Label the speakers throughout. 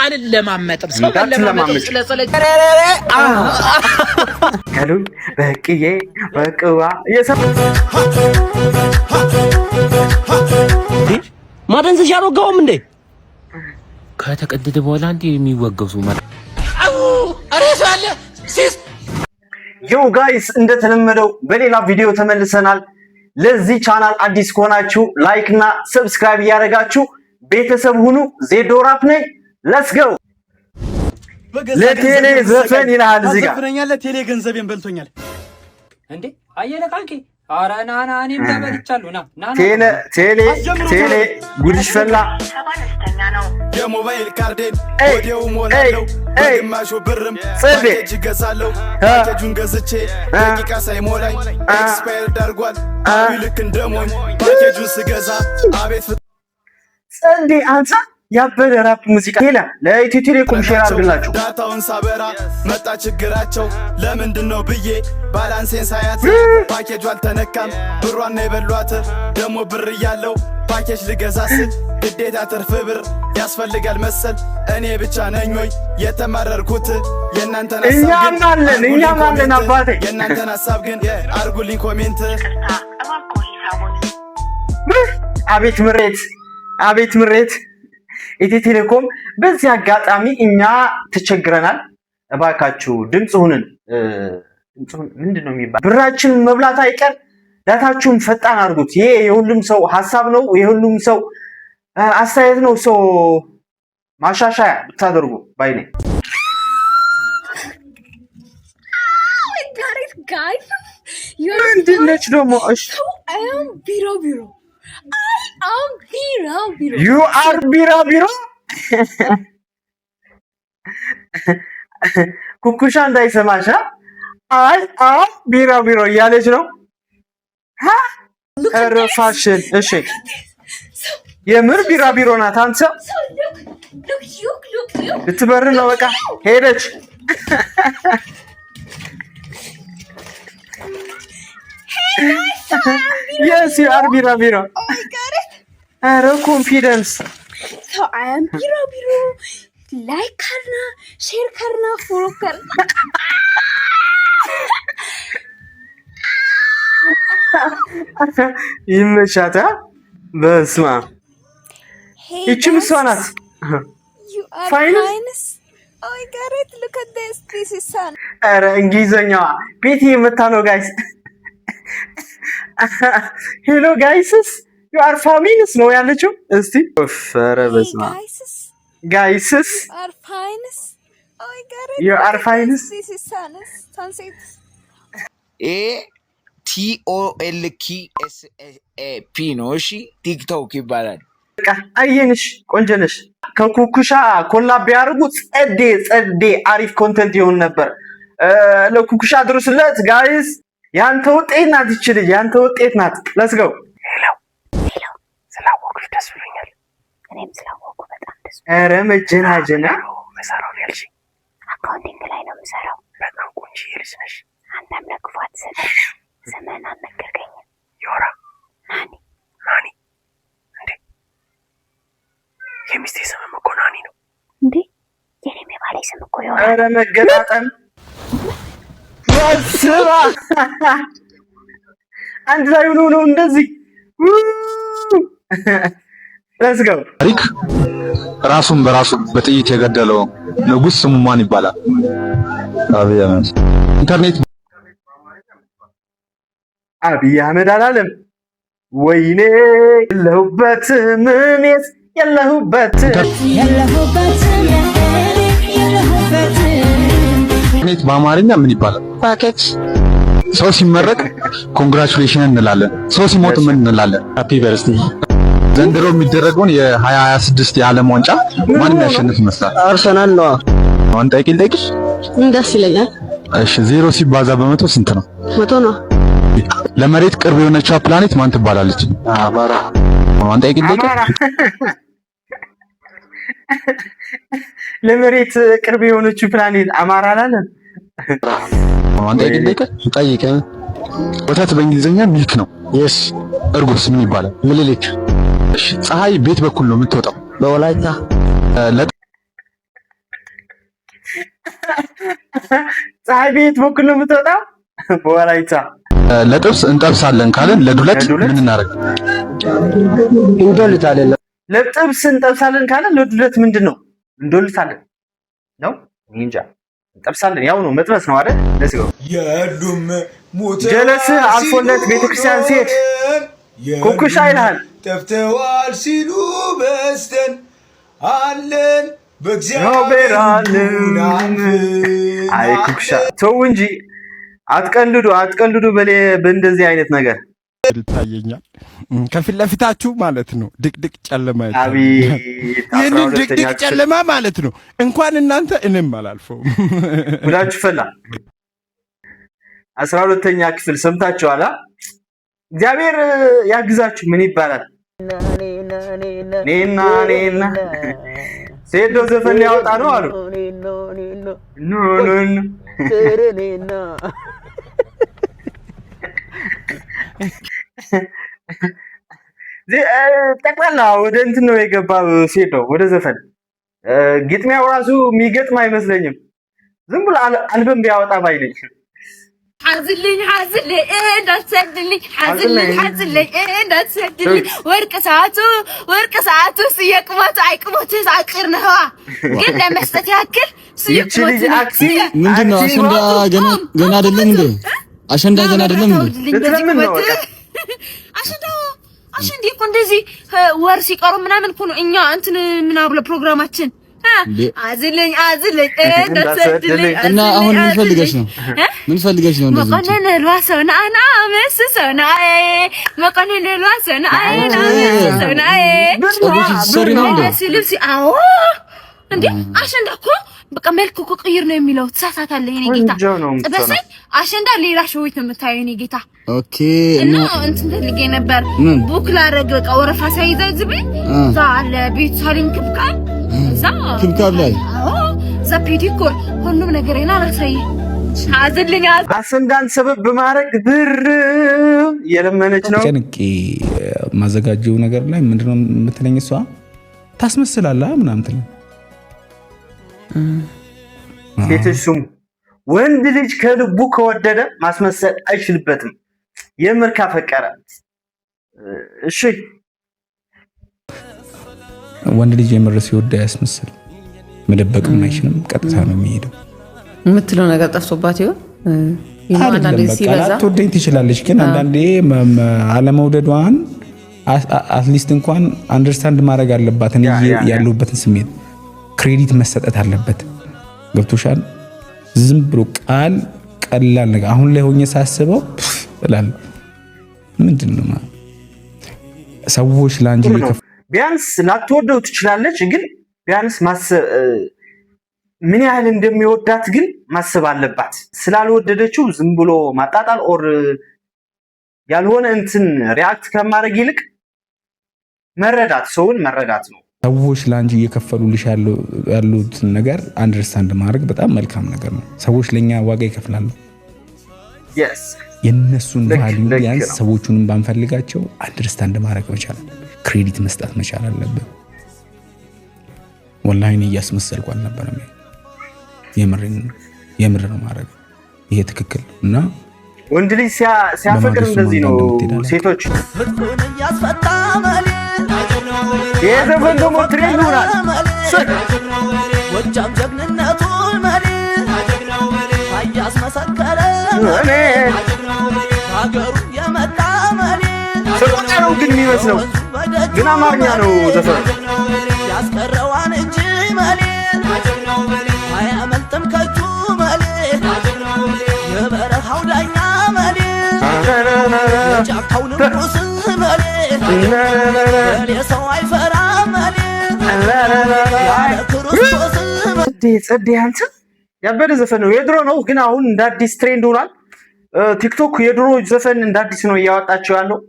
Speaker 1: አልለማመጥም ሰው ለማመጥ ስለሰለ
Speaker 2: ከሉን በቅዬ በቅዋ
Speaker 3: ማደንዘሻ አልወጋውም እንዴ?
Speaker 1: ከተቀደደ በኋላ እንዴ የሚወገሱ ማለት
Speaker 2: ዮ ጋይስ እንደተለመደው በሌላ ቪዲዮ ተመልሰናል። ለዚህ ቻናል አዲስ ከሆናችሁ ላይክ እና ሰብስክራይብ ያደርጋችሁ ቤተሰብ ሁኑ። ዜዶ ራፕ ነኝ። ሌትስ ጎ። ለቴሌ ዘፈን ይላል እዚህ ጋር
Speaker 4: ዘፈነኛል። ለቴሌ ገንዘቤን በልቶኛል
Speaker 1: እንዴ አየለ ቃንቄ ኧረ ና እኔም ተበልቻለሁ ና
Speaker 2: ቴሌ ጉድሽ ፈላ
Speaker 4: የሞባይል ካርዴን ወዲያው ሞላለው በግማሹ ብርም ፓኬጅ ገዛለው ፓኬጁን ገዝቼ ደቂቃ ሳይሞላኝ ኤክስፓየር ዳርጓል ልክ እንደሞኝ ፓኬጁን ስገዛ አቤት
Speaker 2: ጸዴ አንሳ ያበደ ራፕ ሙዚቃ ሄላ ለኢትዮ ቴሌኮም ሼር አድርግላችሁ
Speaker 4: ዳታውን ሳበራ መጣ ችግራቸው ለምንድነው ብዬ ባላንሴን ሳያት ፓኬጁ አልተነካም ብሯን ነው የበሏት ደሞ ብር ያለው ፓኬጅ ልገዛስ ግዴታ ትርፍ ብር ያስፈልጋል መሰል እኔ ብቻ ነኝ ወይ የተማረርኩት የእናንተን ሐሳብ ግን
Speaker 2: እኛም አለን አባቴ
Speaker 4: የእናንተን ሐሳብ ግን አርጉልኝ ኮሜንት
Speaker 2: አቤት ምሬት ኢትዮ ቴሌኮም በዚህ አጋጣሚ እኛ ተቸግረናል። እባካችሁ ድምጽ ሁነን ምንድነው የሚባል ብራችን መብላት አይቀር ዳታችሁን ፈጣን አድርጉት። ይሄ የሁሉም ሰው ሐሳብ ነው፣ የሁሉም ሰው አስተያየት ነው። ሰው ማሻሻያ ብታደርጉ ባይ ነኝ። ምንድነች ደግሞ? እሺ
Speaker 5: ቢሮ
Speaker 2: You are ቢሮ ኩኩሻ እንዳይሰማሽ አይ ቢሮ እያለች ነው። ፋሽን እሺ የምር ቢሮ ናት። አንተ ልትበር ነው በቃ ሄደች። Yes, you are Biro.
Speaker 5: Oh, I got it.
Speaker 2: Confidence.
Speaker 5: So I am Biro. Like karna, share karna, follow karna.
Speaker 2: ይመቻታ በስማ እቺም ሷናት
Speaker 5: You are finest. Oh, I got it. Look at this. This is sun.
Speaker 2: አረ እንግሊዘኛዋ ቤት የመታ ነው ጋይስ። ሄሎ ጋይስስ you are famous ነው ያለችው። እስቲ ፈረ በስማ ጋይስስ
Speaker 5: are finest. Oh I got it.
Speaker 2: you are finest.
Speaker 5: This is sunset.
Speaker 1: TOLKSAP ነው እሺ ቲክቶክ ይባላል።
Speaker 2: በቃ አየንሽ ቆንጆ ነሽ። ከኩኩሻ ኮላብ ቢያርጉ ጸዴ አሪፍ ኮንተንት ይሆን ነበር። ለኩኩሻ ድረስለት ጋይስ። ያንተ ውጤት ናት ይችል ያንተ ውጤት ናት። ሌትስ ጎ። ሄሎ ስላወቁሽ ደስ ብሎኛል።
Speaker 5: እኔም ስላወቁ በጣም ደስ
Speaker 2: ኧረ መጀናጀና መሰራው ያልሽ
Speaker 5: አካውንቲንግ ላይ ነው የምሰራው።
Speaker 2: በጣም ቆንጆ ልጅ ነሽ።
Speaker 5: አንተም ለክፋት ዘመን አልነገርከኝ።
Speaker 2: ዮራ ናኒ እንዴ የሚስቴ ስም እኮ ናኒ ነው
Speaker 5: እንዴ? የኔም የባሌ ስም እኮ ዮራ።
Speaker 2: ኧረ መገጣጠም ስማ አንድ ላይ ሆኖ ነው እንደዚህ። ሌትስ ጎ።
Speaker 6: ታሪክ ራሱን በራሱ በጥይት የገደለው ንጉስ ስሙ ማን ይባላል? አብይ አህመድ። ኢንተርኔት
Speaker 2: አብይ አህመድ አላለም። ወይኔ የለሁበትም እኔስ የለሁበትም።
Speaker 6: ኢንተርኔት በአማርኛ ምን ይባላል? ፓኬጅ። ሰው ሲመረቅ ኮንግራቹሌሽን እንላለን። ሰው ሲሞት ምን እንላለን? ሃፒ በርዝዴ። ዘንድሮ የሚደረገውን የ2026 የዓለም ዋንጫ ማን የሚያሸንፍ ይመስላል?
Speaker 3: አርሰናል ነው።
Speaker 6: ዋንጫ ይልጠይቅሽ
Speaker 3: ደስ ይለኛል።
Speaker 6: እሺ 0 ሲባዛ በመቶ ስንት ነው?
Speaker 3: 100 ነው።
Speaker 6: ለመሬት ቅርብ የሆነችው ፕላኔት ማን ትባላለች? አማራ። ዋንጫ ይልጠይቅሽ
Speaker 2: ለመሬት ቅርብ የሆነችው ፕላኔት አማራ አላለም።
Speaker 6: ዋንጫ ይልጠይቅሽ ጠይቀኝ። ወተት በእንግሊዘኛ ሚልክ ነው።
Speaker 3: yes
Speaker 6: እርጎስ ምን ይባላል? ምልልክ። እሺ ፀሐይ ቤት በኩል ነው የምትወጣው?
Speaker 3: በወላይታ።
Speaker 2: ፀሐይ ቤት በኩል ነው የምትወጣው። በወላይታ
Speaker 6: ለጥብስ እንጠብሳለን ካለን ለዱለት ምን እናደርግ?
Speaker 3: እንዶልታለን።
Speaker 2: ለጥብስ እንጠብሳለን ካለን ለዱለት ምንድን ነው? እንዶልታለን ነው እንጃ። እንጠብሳለን ያው ነው መጥበስ ነው አይደል? ለስጎ
Speaker 7: የዱም ሞተ
Speaker 2: ጀለስ አልፎለት ቤተክርስቲያን ሲሄድ ኩኩሻ ይልሃል።
Speaker 7: ጠፍተዋል ሲሉ በስተን አለን በእግዚአብሔር
Speaker 2: አይ ኩኩሻ ተው እንጂ አትቀልዱ በእንደዚህ አይነት ነገር
Speaker 8: ይታየኛል ከፊት ለፊታችሁ ማለት ነው። ድቅድቅ ጨለማ
Speaker 2: አቤት
Speaker 8: ይሄንን ድቅድቅ ጨለማ ማለት ነው። እንኳን እናንተ እኔም አላልፈውም።
Speaker 2: ሁላችሁ ፈላ 12ኛ ክፍል ሰምታችኋል። እግዚአብሔር ያግዛችሁ። ምን ይባላል? ኔና ሴዶ ዘፈን ሊያወጣ ነው አሉ። ኖ ጠቅላላ ወደ እንትን ነው የገባው። ሴዶ ወደ ዘፈን ግጥሚያው ራሱ የሚገጥም አይመስለኝም። ዝም ብሎ አልበም ቢያወጣ ባይለኝ
Speaker 5: حازلين እንዳትሰድልኝ حازلين እንዳትሰድልኝ ወርቅ ሰዓቱ ሲየቅሞት አይቅሞት አቅር ነው ግን ለመስጠት ያክል ሲየቅሞት
Speaker 6: ምንድነው? አሸንዳ ገና አይደለም እንዴ? አሸንዳ ገና አይደለም እንዴ?
Speaker 5: አሸንዳ እኮ እንደዚህ ወር ሲቀሩ ምናምን እኮ ነው እኛ እንትን ምናምን ፕሮግራማችን አዝልኝ እንዳትሰድልኝ።
Speaker 6: እና አሁን ምን ፈልገሽ ነው? እንደዚህ
Speaker 5: መቆነን ልዋሰውና አና መስሰውና መቆነን ልዋሰውና አይና መስሰውና
Speaker 6: ሰሪ ነው እንዴ?
Speaker 5: ልብስ አዎ እንዴ አሸንዳ እኮ በቃ መልኩ እኮ ቅይር ነው የሚለው። ተሳሳታለህ የኔ ጌታ። በሰይ አሸንዳ ሌላ ሾይት ነው የምታየው የኔ ጌታ።
Speaker 6: ኦኬ
Speaker 5: እና እንትን ፈልጌ ነበር ቡክ ላደርግ በቃ ወረፋ ሳይዘዝ ብኝ እዛ አለ ቤት ሳሊን ክብካል
Speaker 6: ክብካብ ላይ
Speaker 5: እዛ ፔዲኮር ሁሉም ነገሬን አላሳይ አዝልኝ
Speaker 2: አሸንዳን ሰበብ በማድረግ ብር እየለመነች ነው።
Speaker 9: ጨንቄ ማዘጋጀው ነገር ላይ ምንድነው የምትለኝ? እሷ ታስመስላለህ ምናምን ትለኝ።
Speaker 2: ሴቶች ስሙ፣ ወንድ ልጅ ከልቡ ከወደደ ማስመሰል አይችልበትም። የምር ካፈቀረ እሺ።
Speaker 9: ወንድ ልጅ የምር ሲወድ ያስመስል፣ መደበቅም አይችልም። ቀጥታ ነው የሚሄደው።
Speaker 10: የምትለው ነገር ጠፍቶባት ይሆን? አንዳንዴ ሲበዛ
Speaker 9: ትወደኝ ትችላለች፣ ግን አንዳንዴ አለመውደዷን አትሊስት እንኳን አንደርስታንድ ማድረግ አለባት። እኔ ያለሁበትን ስሜት ክሬዲት መሰጠት አለበት። ገብቶሻል? ዝም ብሎ ቀላል ነገር አሁን ላይ ሆኜ ሳስበው እላለሁ ምንድነው ሰዎች ላንጂ
Speaker 2: ቢያንስ ላትወደው ትችላለች፣ ግን ቢያንስ ምን ያህል እንደሚወዳት ግን ማሰብ አለባት። ስላልወደደችው ዝም ብሎ ማጣጣል ኦር ያልሆነ እንትን ሪአክት ከማድረግ ይልቅ ሰውን መረዳት ነው።
Speaker 9: ሰዎች ላንጂ እየከፈሉልሽ ያሉት ነገር አንደርስታንድ ማድረግ በጣም መልካም ነገር ነው። ሰዎች ለኛ ዋጋ ይከፍላሉ። የነሱን ቫልዩ ቢያንስ ሰዎቹንም ባንፈልጋቸው አንደርስታንድ ማድረግ መቻል፣ ክሬዲት መስጠት መቻል አለብን። ወላሂ እኔ እያስመሰልኩ አልነበረም። የምር ነው ማድረግ ይሄ ትክክል እና
Speaker 2: ወንድ ልጅ ሲያፈቅር እንደዚህ ነው። ሴቶች የዘፈን ደግሞ ትሬንድ ሆናል።
Speaker 11: ጎጃም ጀግንነቱን መሪ አያስመሰከረ ሀገሩ የመጣ መሪ
Speaker 2: ሰቆቃ ነው ግን የሚመስለው፣ ግን አማርኛ ነው ዘፈን።
Speaker 11: ያስቀረዋን እጅ መሪ አያመልጥም ከእጁ መሪ የበረሃው ዳኛ መሪ የጫካው ንጉስ መሪ ሰው አይፈራ መሪ ያለ ክርስቶስ
Speaker 2: ጸዴ አንተ ያበደ ዘፈን ነው። የድሮ ነው ግን አሁን እንደ አዲስ ትሬንድ ሆኗል። ቲክቶክ የድሮ ዘፈን እንደ አዲስ ነው እያወጣቸው ያለው።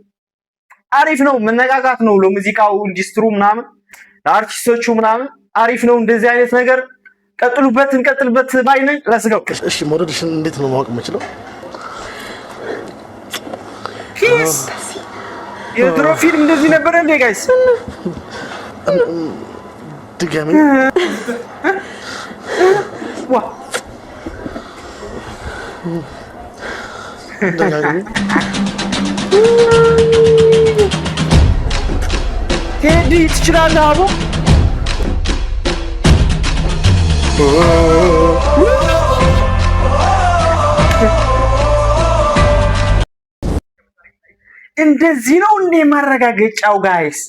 Speaker 2: አሪፍ ነው፣ መነቃቃት ነው ለሙዚቃው ኢንዱስትሪ ምናምን ለአርቲስቶቹ ምናምን አሪፍ ነው። እንደዚህ አይነት ነገር እንቀጥልበት ባይ ነኝ። ለስገው
Speaker 12: እሺ፣ ሞዴልሽን እንዴት ነው ማወቅ የምችለው?
Speaker 2: ኪስ የድሮ ፊልም እንደዚህ ነበር እንዴ ጋይስ?
Speaker 12: ድጋሚ
Speaker 2: ዋ ቴዲ ትችላለህ አቦ እንደዚህ ነው እንዴ ማረጋገጫው ጋይስ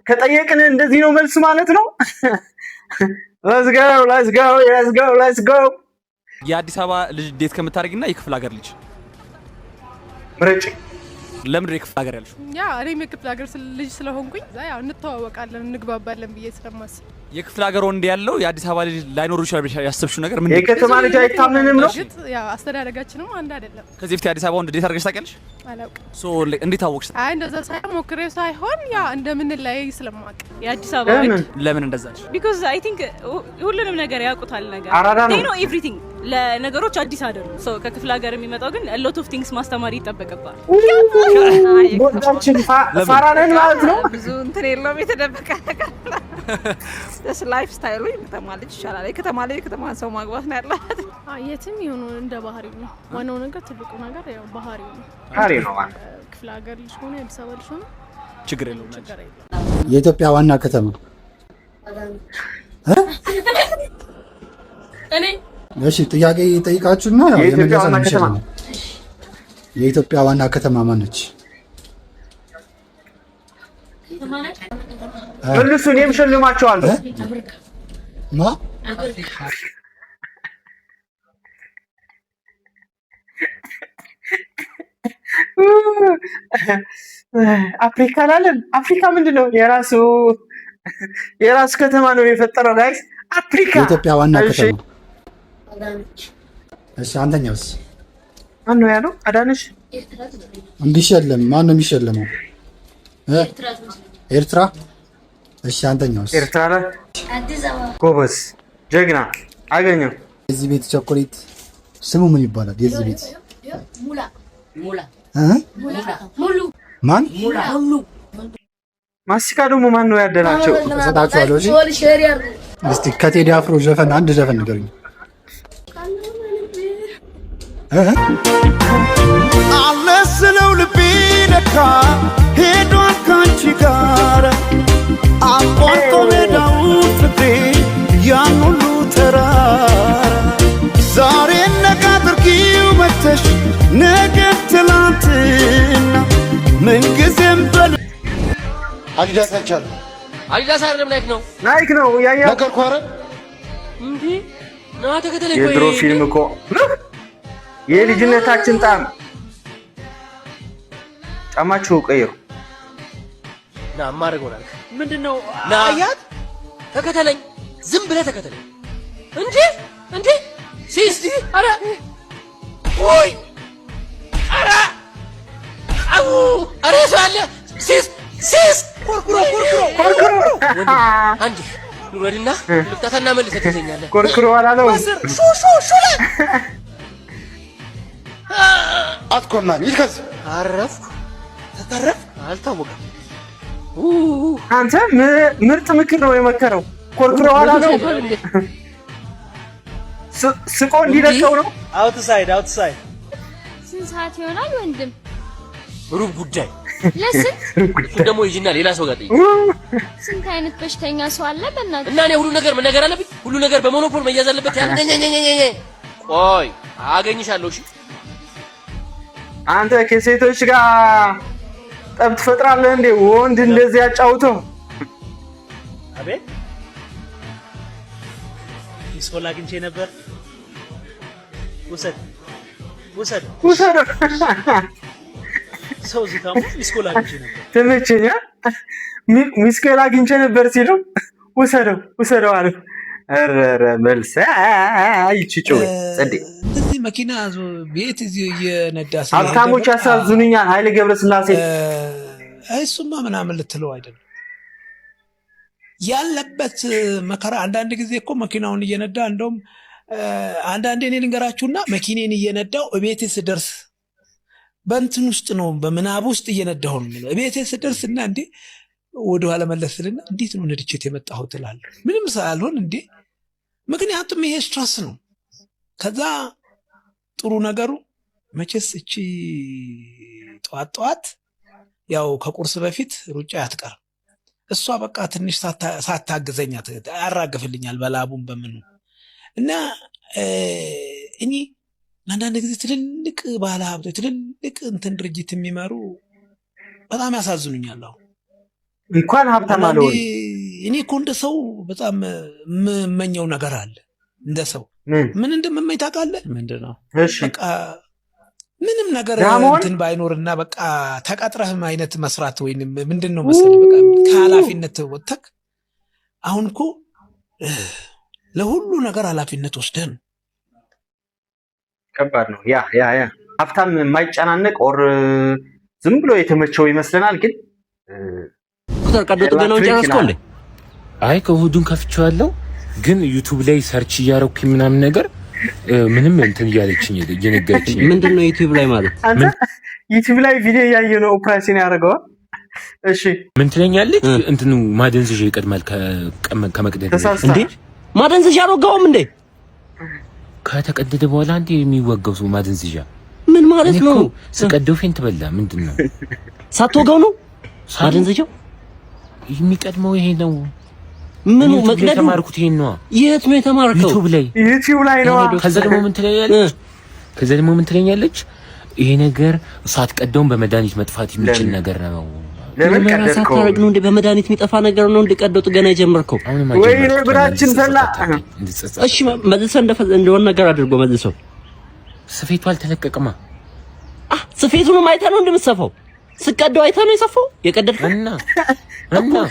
Speaker 2: ከጠየቅን እንደዚህ ነው መልስ ማለት ነው let's go
Speaker 13: የአዲስ አበባ ልጅ ዴት ከምታደርጊና የክፍለ ሀገር ልጅ
Speaker 2: ምረጭ
Speaker 13: ለምን የክፍለ ሀገር ያልሽው
Speaker 14: ያ እኔም የክፍለ ሀገር ልጅ ስለሆንኩኝ ያው እንተዋወቃለን እንግባባለን ብዬ ስለማስብ
Speaker 13: የክፍለ ሀገር ወንድ ያለው የአዲስ አበባ ልጅ ላይኖር ይችላል ብቻ ያሰብሽው ነገር ምንድነው
Speaker 2: የከተማ ልጅ አይታመንም ነው
Speaker 14: ያው አስተዳደጋችንም አንድ አይደለም
Speaker 13: ከዚህ በፊት የአዲስ አበባ ወንድ ዴት አድርገሽ ታውቂያለሽ
Speaker 14: አላውቅም
Speaker 13: ሶ እንዴት አወቅሽ
Speaker 14: አይ እንደዛ ሳይሆን ሞክሬው ሳይሆን ያ እንደምንለያይ ስለማውቅ የአዲስ አበባ ወንድ
Speaker 13: ለምን እንደዛሽ
Speaker 5: because I think ሁሉንም ነገር ያውቁታል ነገር they know everything ለነገሮች አዲስ አይደሉም ሶ ከክፍለ ሀገር የሚመጣው ግን a lot of things ማስተማር ይጠበቅባል
Speaker 2: ወጣችን ፋራነን ማለት ነው
Speaker 5: ብዙ እንትን የለውም የተደበቀ ነገር ደስ ላይፍ ስታይሉ ከተማለች ይሻላል ከተማ ሰው ማግባት ነው ያላት
Speaker 14: የትም ይሁን እንደ ባህሪው ነው ዋናው ነገር ትልቁ ነገር ያው ባህሪው ነው ክፍለ ሀገር ልጅ ሆነ አዲስ አበባ ልጅ ሆነ
Speaker 13: ችግር የለውም
Speaker 15: የኢትዮጵያ ዋና ከተማ
Speaker 5: እኔ
Speaker 15: እሺ ጥያቄ ጠይቃችሁና የመለሰ ነው የኢትዮጵያ ዋና ከተማ ማን ነች
Speaker 2: መልሱ እኔም ሸልማቸዋለሁ
Speaker 15: ማ
Speaker 2: አፍሪካ አላለም አፍሪካ ምንድነው የራሱ ከተማ ነው የፈጠረው ጋይስ አፍሪካ
Speaker 15: የኢትዮጵያ ዋና ከተማ እሺ አንተኛውስ
Speaker 2: ማን ነው ያለው አዳነሽ
Speaker 15: እንዲሸለም ማን ነው የሚሸለመው ኤርትራ እሺ አንተኛውስ
Speaker 2: ኤርትራ ላይ አዲስ አበባ ጎበዝ ጀግና አገኘው
Speaker 15: እዚህ ቤት ቸኮሌት ስሙ ምን ይባላል የዚህ ቤት ሙሉ ማን ሙሉ
Speaker 2: ማስቲካ ደግሞ ማን ነው ያደላቸው
Speaker 15: ተሰጣችኋለሁ እሺ እስቲ ከቴዲ አፍሮ ዘፈን አንድ ዘፈን ንገሩኝ
Speaker 4: አለስለው ልቤ ለካ ሄዷል ካንቺ ጋር አቆርጦ ሜዳውን ፍቅሬ ያን ሁሉ ተራራ ዛሬ ነገ አድርጊው መተሽ ነገ ትላንትና ምንጊዜም በል
Speaker 12: አዲዳስ አይቻልም
Speaker 3: አዲዳስ አይደለም
Speaker 2: ናይክ ነው ያያ
Speaker 12: ነገርኩህ አይደል
Speaker 3: እንዴ ና ተከተለኝ
Speaker 2: የድሮ ፊልም እኮ የልጅነታችን ጣም ጫማችሁ ቀይሩ
Speaker 3: ና ማረጎናል ምንድነው አያት ተከተለኝ ዝም ብለህ ተከተለኝ እንዴ ሲስ አረ ወይ አረ ሰለ ሲስ
Speaker 2: ኮርኩሮ
Speaker 3: አንዴ ኑረድና ልፍታታና መልሰህ ትተኛለህ
Speaker 2: ኮርኩሮ አላለው
Speaker 3: ሹ
Speaker 12: አትኮናኝ ይልከስ
Speaker 3: አረፍኩ ተተረፍ አልታወቀም
Speaker 2: አንተ ምርጥ ምክር ነው የመከረው ኮርኩሮ አላለው ስቆ እንዲለቀው ነው
Speaker 16: አውትሳይድ
Speaker 5: ስንት ሰዓት ይሆናል ወንድም
Speaker 3: ሩብ ጉዳይ
Speaker 5: ለስንት
Speaker 3: ደግሞ ይጂና ሌላ ሰው ጋር ጠይቅ
Speaker 5: ስንት አይነት በሽተኛ ሰው አለ በእናትህ
Speaker 3: እና እኔ ሁሉ ነገር መነገር አለብኝ ሁሉ ነገር በሞኖፖል መያዝ አለበት ቆይ አገኝሻለሁ እሺ
Speaker 2: አንተ ከሴቶች ጋር ጠብ ትፈጥራለህ እንዴ ወንድ እንደዚህ ያጫውተው
Speaker 16: አቤት ሚስኮላ አግኝቼ ነበር ውሰድ ሰው ዝታሙ ሚስኮላ አግኝቼ ነበር
Speaker 2: ተመቸኛ ሚስኮላ አግኝቼ ነበር ሲሉ ውሰደው አለ አረረ መልስ አይቺጮ ጸዴ
Speaker 17: እዚህ መኪና ቤት እዚህ እየነዳ
Speaker 2: ሀብታሞች ያሳዝኑኛል ኃይሌ ገብረስላሴ
Speaker 17: እሱማ ምናምን ልትለው አይደለም ያለበት መከራ አንዳንድ ጊዜ እኮ መኪናውን እየነዳ እንደውም አንዳንዴ እኔ ልንገራችሁና መኪኔን እየነዳው እቤቴ ስደርስ በእንትን ውስጥ ነው በምናብ ውስጥ እየነዳሁ ነው የሚለው እቤቴ ስደርስ እና እንዴ ወደኋላ መለስልና እንዴት ነው ነድቼት የመጣሁት እላለሁ ምንም ሳልሆን እንዴ ምክንያቱም ይሄ ስትረስ ነው ከዛ ጥሩ ነገሩ መቼስ እቺ ጠዋት ያው ከቁርስ በፊት ሩጫ አትቀርም። እሷ በቃ ትንሽ ሳታግዘኛ ያራግፍልኛል በላቡም በምኑ እና እኔ አንዳንድ ጊዜ ትልልቅ ባለሀብቶች ትልልቅ እንትን ድርጅት የሚመሩ በጣም ያሳዝኑኛል።
Speaker 2: እንኳን ሀብታም አለው
Speaker 17: እኔ እኮ እንደ ሰው በጣም የምመኘው ነገር አለ። እንደ ሰው ምን እንደምመኝ ታውቃለህ?
Speaker 13: ምንድነው?
Speaker 17: በቃ ምንም ነገር እንትን ባይኖርና በቃ ተቀጥረህም አይነት መስራት ወይንም ምንድነው መሰለህ በቃ ከኃላፊነት ወጥተህ አሁን እኮ ለሁሉ ነገር ኃላፊነት ወስደን
Speaker 2: ከባድ ነው። ያ ሀብታም የማይጨናነቅ ኦር ዝም ብሎ የተመቸው ይመስለናል። ግን
Speaker 3: ቁጥር ቀዶ ጥገናውን ጨረስከው እንዴ?
Speaker 18: አይ ከሁዱን ከፍቼዋለሁ፣ ግን ዩቲዩብ ላይ ሰርች እያደረኩኝ ምናምን ነገር ምንም እንትን እያለችኝ እየነገረችኝ።
Speaker 3: ምንድነው ዩቲዩብ ላይ ማለት?
Speaker 2: ዩቲዩብ ላይ ቪዲዮ እያየ ነው ኦፕሬሽን ያደረገዋል። እሺ
Speaker 18: ምን ትለኛለች? እንትኑ ማደንዘዣ ይቀድማል ከመቅደድ
Speaker 3: እንዴ? ማደንዘዣ አልወጋውም እንዴ?
Speaker 18: ከተቀደደ በኋላ አንዴ የሚወጋው ሰው ማደንዘዣ
Speaker 3: ምን ማለት ነው?
Speaker 18: ስቀደው ፌንት በላ ምንድነው?
Speaker 3: ሳትወጋው ነው ማደንዘዣው
Speaker 18: የሚቀድመው? ይሄ ነው
Speaker 3: ምኑ መቅደዱ?
Speaker 18: ተማርኩት ይሄን ነው።
Speaker 3: የት ነው የተማርከው?
Speaker 2: ዩቲዩብ ላይ ነው።
Speaker 18: ከዛ ደግሞ ምን ትለኛለች? ይሄ ነገር ሳትቀደውን በመድኃኒት መጥፋት የሚችል ነገር ነው።
Speaker 2: ለምን ቀደድከው?
Speaker 3: ሳታረግ ነው እንደ በመድኃኒት የሚጠፋ ነገር ነው እንደቀደው ጥገና የጀመርከው?
Speaker 2: ወይ ብራችን ፈላ።
Speaker 3: እሺ መልሰህ እንደሆነ ነገር አድርጎ መልሰው።
Speaker 18: ስፌቱ አልተለቀቀማ።
Speaker 3: ስፌቱንም አይተህ ነው እንደምትሰፋው? ስቀደው አይተህ ነው የሰፋው? የቀደድከው እና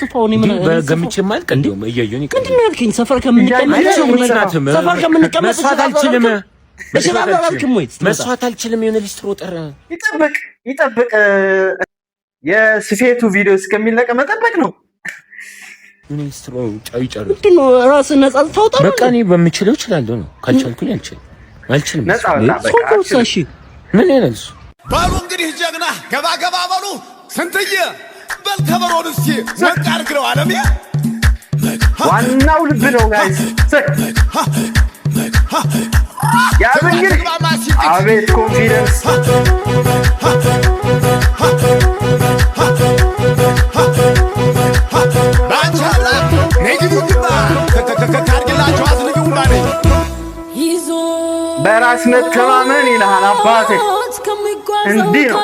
Speaker 3: ስፋው ነው ምን
Speaker 18: በገምቼ ማለት እንደውም እያየሁኝ
Speaker 3: ምንድን ነው ያልከኝ? ሰፈር ከምንቀመጥ
Speaker 18: መስዋዕት አልችልም።
Speaker 3: መስዋዕት
Speaker 18: አልችልም። የሆነ ሊስትሮ ጠራ።
Speaker 2: ይጠብቅ የስፌቱ ቪዲዮ እስከሚለቀ መጠበቅ ነው።
Speaker 18: ሊስትሮ ጫው
Speaker 3: ምንድን ነው ራስህን ነፃ ታውጣ።
Speaker 18: በቃ እኔ በምችለው እችላለሁ ነው። ካልቻልኩኝ አልችልም።
Speaker 2: ነፃ ወጣ።
Speaker 3: እሺ
Speaker 18: ምን ይላል እሱ?
Speaker 7: ባሉ እንግዲህ ጀግና ገባ በሉ ስንትዬ በል ከበሮን እስኪ ወጣ አድርገው ዓለም
Speaker 2: ዋናው ልብ ነው ጋይስ። ያ እንግዲህ አቤት ኮንፊደንስ
Speaker 7: ባንቻላ ነግዱግባ ከካርግላችሁ አዝልጉና ነኝ
Speaker 2: በራስ መተማመን ይልሃል አባቴ። እንዲህ ነው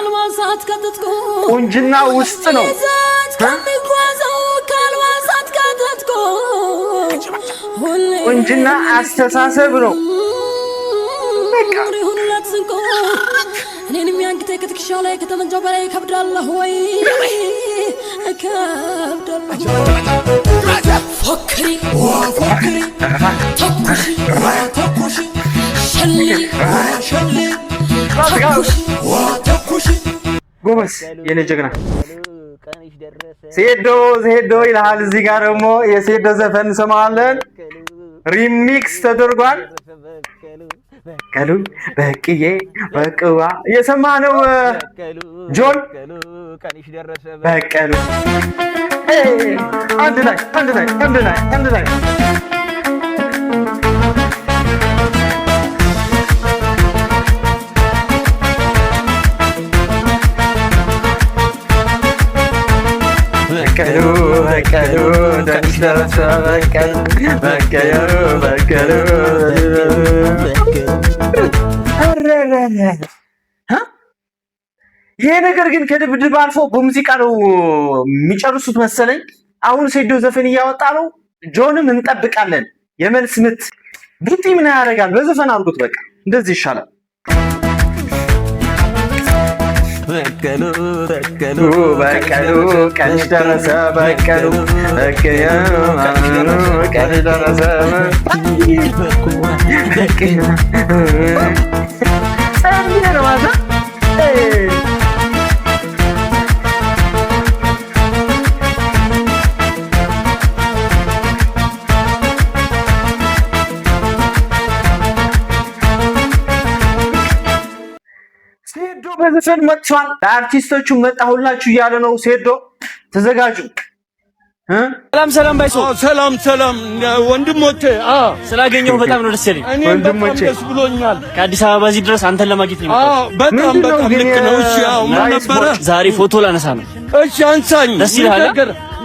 Speaker 2: ቁንጅና ውስጥ ነው። ቁንጅና አስተሳሰብ ነው። በቃ
Speaker 11: እኔንም ያንግቴ ከትከሻው ላይ ከተመንጃው በላይ ከብዳለሁ ወይ ከብዳለሁ። ፎክሪ ተኩሺ ሸሊ
Speaker 2: ጎበስ የኔ ጀግና ሴዶ ይልሃል። እዚህ ጋር ደግሞ የሴዶ ዘፈን እንሰማዋለን። ሪሚክስ ተደርጓል። በቀሉ በቅዬ በቅዋ እየሰማ ነው ጆን በቀሉ አንድ ላይ በቀሉ ትንሽ ደረሰ በቀሉ ይሄ ነገር ግን ከድብድብ አልፎ በሙዚቃ ነው የሚጨርሱት መሰለኝ። አሁን ሴዶ ዘፈን እያወጣ ነው። ጆንም እንጠብቃለን። የመልስ ምት ቡጢ ምን ያደርጋል? በዘፈን አድርጉት። በቃ እንደዚህ ይሻላል። በቀሉ ቀንሽ ደረሰ በቀሉ ቀንሽ ደረሰ ሴዶ በዘፈን መጥቷል። ለአርቲስቶቹ መጣሁላችሁ እያለ ነው። ሴዶ ተዘጋጁ።
Speaker 3: ሰላም ባይሶ
Speaker 8: ሰላም ወንድሞቼ
Speaker 3: ስላገኘሁ በጣም ነው ደስ ያለኝ።
Speaker 8: እኔም በጣም ደስ ብሎኛል።
Speaker 3: ከአዲስ አበባ እዚህ ድረስ አንተን ለማግኘት ነው።
Speaker 8: በጣም ልክ ነው። እሺ ምን ነበረ?
Speaker 3: ዛሬ ፎቶ ላነሳ ነው።
Speaker 8: እሺ አንሳኝ።
Speaker 3: ደስ ይላል?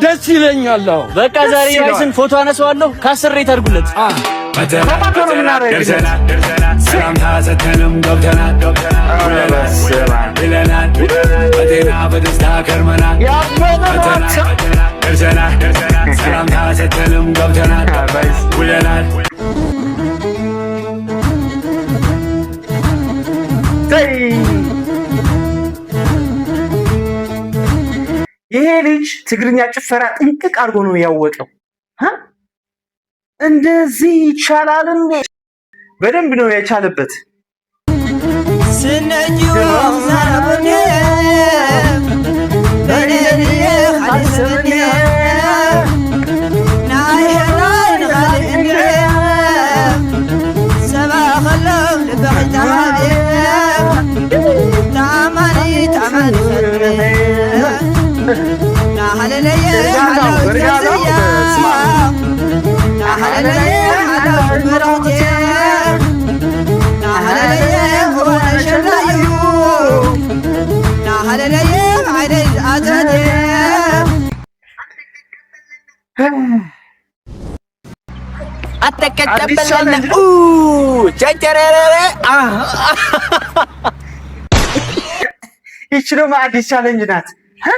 Speaker 8: ደስ ይለኛል።
Speaker 3: በቃ ዛሬ ባይስን ፎቶ አነሳዋለሁ። ከ10 ሬት አድርጉለት።
Speaker 7: ሰላምታ ሰተንም ገብተናል ብለናል በጤና በደስታ ከርመናል ደርሰናል ሰላምታ ሰተንም ገብተናል ብለናል።
Speaker 2: ይሄ ልጅ ትግርኛ ጭፈራ ጥንቅቅ አድርጎ ነው ያወቀው። እንደዚህ ይቻላል እንዴ? በደንብ ነው የቻለበት።
Speaker 19: ስነጁ ዛራብኔ በኔኔ ሐዲስብኔ ናይሄላይ ንኻልእኔ ሰባኸሎም ልበኺታሃቤ ታማኒ ፈትኔ ናሃለለየ ሓላው ትገዝያ ናሃለለየ ሓላው ምራውቴ ናሃለለየ ሆነ ሸላዩ ናሃለለየ ዓይነይ ዝኣትረቴ
Speaker 3: አተከተበለነ ቸቸረረረ
Speaker 2: ይቺ ደግሞ አዲስ ቻሌንጅ ናት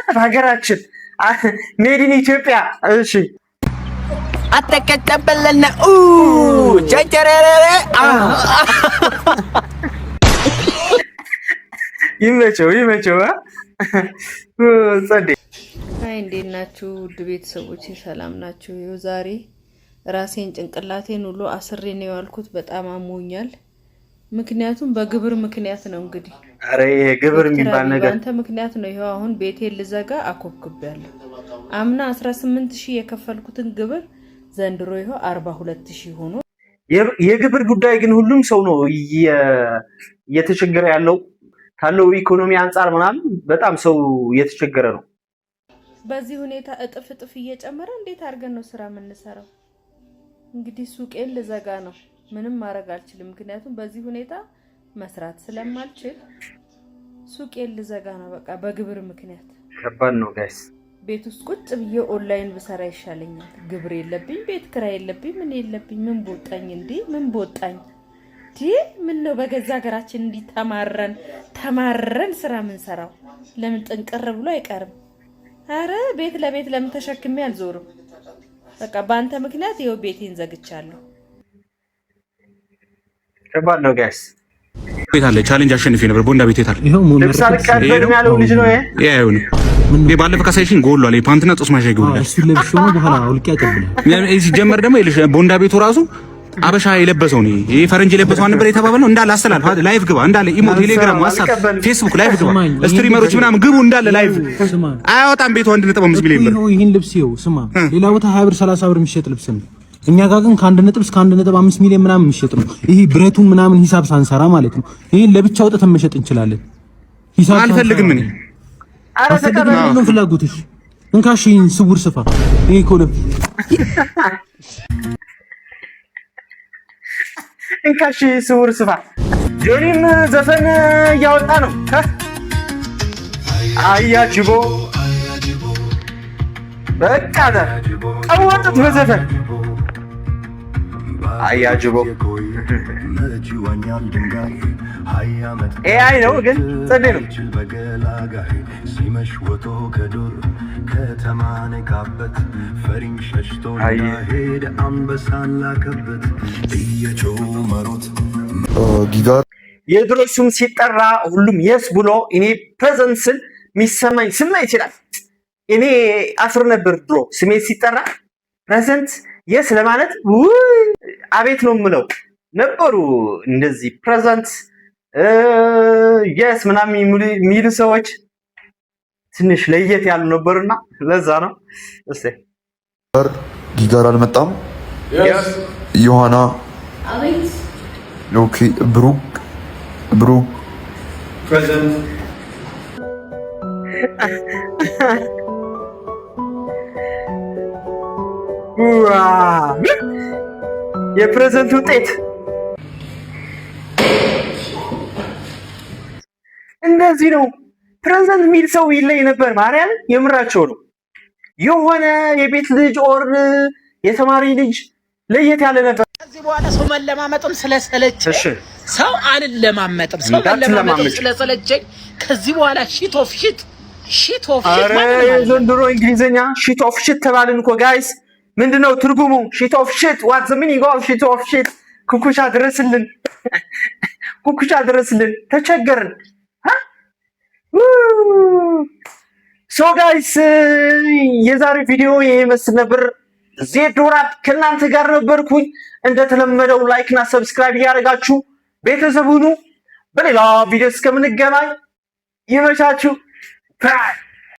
Speaker 2: በሀገራችን ሜድ ኢን ኢትዮጵያ። እሺ
Speaker 3: አተከተበለነ ቸቸረረረ
Speaker 2: ይመቸው ጸዴ።
Speaker 10: አይ እንዴት ናችሁ ውድ ቤተሰቦቼ? ሰላም ናችሁ? ይኸው ዛሬ ራሴን ጭንቅላቴን ሁሉ አስሬ ነው ያልኩት። በጣም አሞኛል። ምክንያቱም በግብር ምክንያት ነው። እንግዲህ
Speaker 2: አረ ይሄ ግብር የሚባል ነገር
Speaker 10: አንተ ምክንያት ነው። ይሄው አሁን ቤቴን ልዘጋ አኮብኩብያለሁ። አምና 18000 የከፈልኩትን ግብር ዘንድሮ ይሄው 42000 ሆኖ
Speaker 2: የግብር ጉዳይ ግን ሁሉም ሰው ነው እየተቸገረ ያለው ካለው ኢኮኖሚ አንፃር ምናምን በጣም ሰው እየተቸገረ ነው።
Speaker 10: በዚህ ሁኔታ እጥፍ እየጨመረ እንዴት አድርገን ነው ስራ የምንሰራው? እንግዲህ ሱቄን ልዘጋ ነው። ምንም ማድረግ አልችልም። ምክንያቱም በዚህ ሁኔታ መስራት ስለማልችል ሱቄን ልዘጋ ነው። በቃ በግብር ምክንያት
Speaker 2: ከባድ ነው ጋይስ።
Speaker 10: ቤት ውስጥ ቁጭ ብዬ ኦንላይን ብሰራ ይሻለኛል። ግብር የለብኝ፣ ቤት ክራይ የለብኝ፣ ምን የለብኝ። ምን ቦጣኝ እንዴ? ምን ቦጣኝ ዲ? ምን ነው በገዛ ሀገራችን እንዲ ተማረን ስራ ምን ሰራው? ለምን ጥንቅር ብሎ አይቀርም? አረ ቤት ለቤት ለምን ተሸክሜ አልዞርም? በቃ ባንተ ምክንያት ይኸው ቤቴን ዘግቻለሁ።
Speaker 2: ከባድ ነው ጋይስ።
Speaker 6: ቤት አለ ቻሌንጅ አሸንፌ ነበር። ቦንዳ ቤት የታል?
Speaker 2: ልብስ አልቀበልም ያለው ልጅ ነው ይሄ።
Speaker 6: ያው ነው ባለፈ ካሳይሽን ጎል አለ ፓንትና ጦስ ማሻይ ጎል እሱ ለብሽ ነው በኋላ አውልቂ ያቀብላል። ሲጀመር ደግሞ ይልሽ ቦንዳ ቤቱ ራሱ አበሻ የለበሰው ነው። ይሄ ፈረንጅ የለበሰው ነበር የተባባለው። እንዳለ አስተላልፍ ላይቭ ግባ እንዳለ ኢሞ፣ ቴሌግራም፣ ዋትስአፕ፣ ፌስቡክ ላይቭ ግባ። ስትሪመሮች ምናምን ግቡ እንዳለ ላይቭ። አያወጣም ቤቱ 1.5 ሚሊዮን ብር።
Speaker 9: ይሄን ልብስ ይኸው ስማ፣ ሌላ ቦታ 20 ብር 30 ብር የሚሸጥ ልብስ ነው። እኛ ጋር ግን ከ1 እስከ 1.5 ሚሊዮን ምናምን የሚሸጥ ነው። ይሄ ብረቱን ምናምን ሂሳብ ሳንሰራ ማለት ነው። ይሄን ለብቻ አውጥተን መሸጥ እንችላለን። ሂሳብ
Speaker 6: አልፈልግም እኔ።
Speaker 2: አረ ተቀበል
Speaker 9: ነው ፍላጎትሽ። እንካሽ ስውር ስፋ ይሄ ኮለ
Speaker 2: እንካሽ ስውር ስፋ። ጆኒም ዘፈን እያወጣ ነው። አያጅቦ በቃ ቀወጡት በዘፈን አያጅቦ። ኤአይ ነው ግን ጸዴ ነው።
Speaker 20: ሲመሽ ወቶ ከዱር ከተማን ካበት ፈሪም ሸሽቶ ሄደ አንበሳን ላከበት እየጮሁ መሮት
Speaker 2: ጊጋር የድሮ ስም ሲጠራ ሁሉም የስ ብሎ እኔ ፕሬዘንት ስል የሚሰማኝ ስሜት ይችላል። እኔ አፍር ነበር ድሮ ስሜ ሲጠራ ፕሬዘንት የስ ለማለት አቤት ነው የምለው ነበሩ። እንደዚህ ፕሬዘንት የስ ምናምን የሚሉ ሰዎች ትንሽ ለየት ያሉ ነበርና ለዛ ነው። እሺ
Speaker 20: ጊጋር አልመጣም። ዮሐና
Speaker 10: አቤት።
Speaker 20: ኦኬ ብሩክ
Speaker 2: ፕሬዘንት የፕሬዘንት ውጤት እንደዚህ ነው። ፕሬዘንት የሚል ሰው ይለይ ነበር። ማርያም የምራቸው ነው። የሆነ የቤት ልጅ ኦር የተማሪ ልጅ ለየት ያለ ነበር።
Speaker 17: ከዚህ በኋላ ሰው መለማመጥም ስለሰለቸኝ ሰው አልለማመጥም። ሰው መለማመጥም ስለሰለቸኝ ከዚህ በኋላ ሺት ኦፍ ሺት
Speaker 2: አረ ዘንድሮ እንግሊዘኛ ሺት ኦፍ ሺት ተባልን እኮ ጋይስ። ምንድነው ትርጉሙ? ሺት ኦፍ ሺት ዋት ዘ ሚኒንግ ኦፍ ሺት ኦፍ ሺት? ኩኩሻ ድረስልን፣ ኩኩሻ ድረስልን፣ ተቸገርን። ሶ ጋይስ የዛሬ ቪዲዮ ይሄ መስል ነበር። ዜድ ራፕ ከእናንተ ጋር ነበርኩኝ። እንደተለመደው ላይክ እና ሰብስክራይብ እያደረጋችሁ ቤተሰብ ሁኑ። በሌላ ቪዲዮ እስከምንገናኝ ይመቻችሁ።